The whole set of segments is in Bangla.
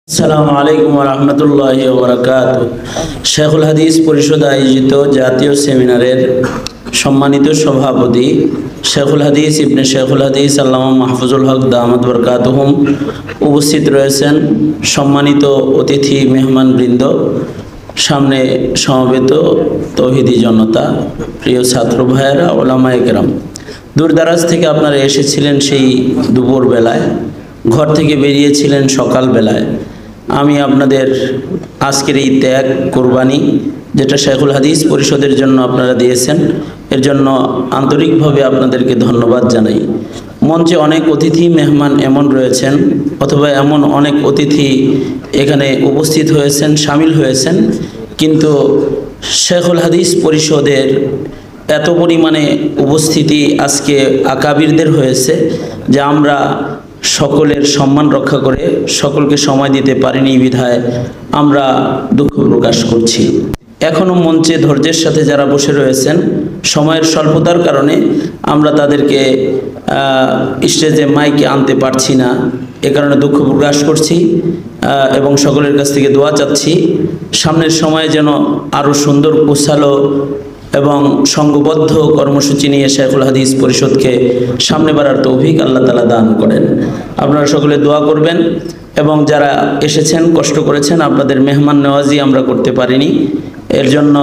আসসালামু আলাইকুম ওয়া রাহমাতুল্লাহি ওয়া বারাকাতুহু। শেখুল হাদিস পরিষদ আয়োজিত জাতীয় সেমিনারের সম্মানিত সভাপতি শেখুল হাদিস ইবনে শেখুল হাদিস আল্লামা মাহফুজুল হক দামাত বরকাতুহুম উপস্থিত রয়েছেন। সম্মানিত অতিথি মেহমানবৃন্দ, সামনে সমবেত তৌহিদি জনতা, প্রিয় ছাত্র ভাইয়েরা, ওলামায়ে কেরাম, দূরদারাজ থেকে আপনারা এসেছিলেন সেই দুপুর বেলায়, ঘর থেকে বেরিয়েছিলেন সকাল বেলায়। আমি আপনাদের আজকের এই ত্যাগ কোরবানি যেটা শেখুল হাদিস পরিষদের জন্য আপনারা দিয়েছেন, এর জন্য আন্তরিকভাবে আপনাদেরকে ধন্যবাদ জানাই। মঞ্চে অনেক অতিথি মেহমান এমন রয়েছেন, অথবা এমন অনেক অতিথি এখানে উপস্থিত হয়েছেন, সামিল হয়েছেন, কিন্তু শেখুল হাদিস পরিষদের এত পরিমাণে উপস্থিতি আজকে আকাবিরদের হয়েছে যে আমরা সকলের সম্মান রক্ষা করে সকলকে সময় দিতে পারিনি বিধায় আমরা দুঃখ প্রকাশ করছি। এখনও মঞ্চে ধৈর্যের সাথে যারা বসে রয়েছেন, সময়ের স্বল্পতার কারণে আমরা তাদেরকে স্টেজে মাইকে আনতে পারছি না, এ কারণে দুঃখ প্রকাশ করছি এবং সকলের কাছ থেকে দোয়া চাচ্ছি সামনের সময়ে যেন আরও সুন্দর গোছালো এবং সংঘবদ্ধ কর্মসূচি নিয়ে শেখুল হাদিস পরিষদকে সামনে বাড়ার তৌফিক আল্লাহ তাআলা দান করেন। আপনারা সকলে দোয়া করবেন এবং যারা এসেছেন কষ্ট করেছেন, আপনাদের মেহমান নওয়াজি আমরা করতে পারিনি, এর জন্য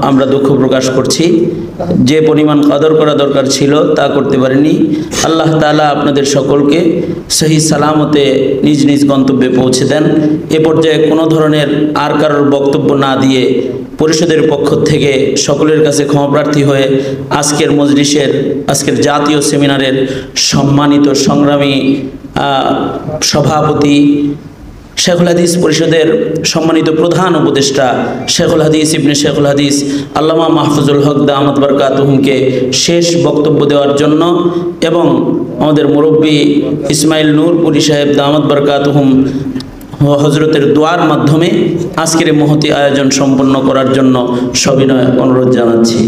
আমরা দুঃখ প্রকাশ করছি। যে পরিমাণ কদর করা দরকার ছিল তা করতে পারিনি। আল্লাহ তাআলা আপনাদের সকলকে সহি সালামতে নিজ নিজ গন্তব্যে পৌঁছে দেন। এ পর্যায়ে কোনো ধরনের আর কারোর বক্তব্য না দিয়ে পরিষদের পক্ষ থেকে সকলের কাছে ক্ষমাপ্রার্থী হয়ে আজকের মজলিসের, আজকের জাতীয় সেমিনারের সম্মানিত সংগ্রামী সভাপতি, শেখুল হাদিস পরিষদের সম্মানিত প্রধান উপদেষ্টা শেখুল হাদিস ইবনে শেখুল হাদিস আল্লামা মাহফুজুল হক দামাত বরকাতুহুমকে শেষ বক্তব্য দেওয়ার জন্য এবং আমাদের মুরব্বী ইসমাইল নূরপুরি সাহেব দামাত বরকাতুহুম হজরতের দোয়ার মাধ্যমে আজকের মহতি আয়োজন সম্পন্ন করার জন্য সবিনয় অনুরোধ জানাচ্ছি।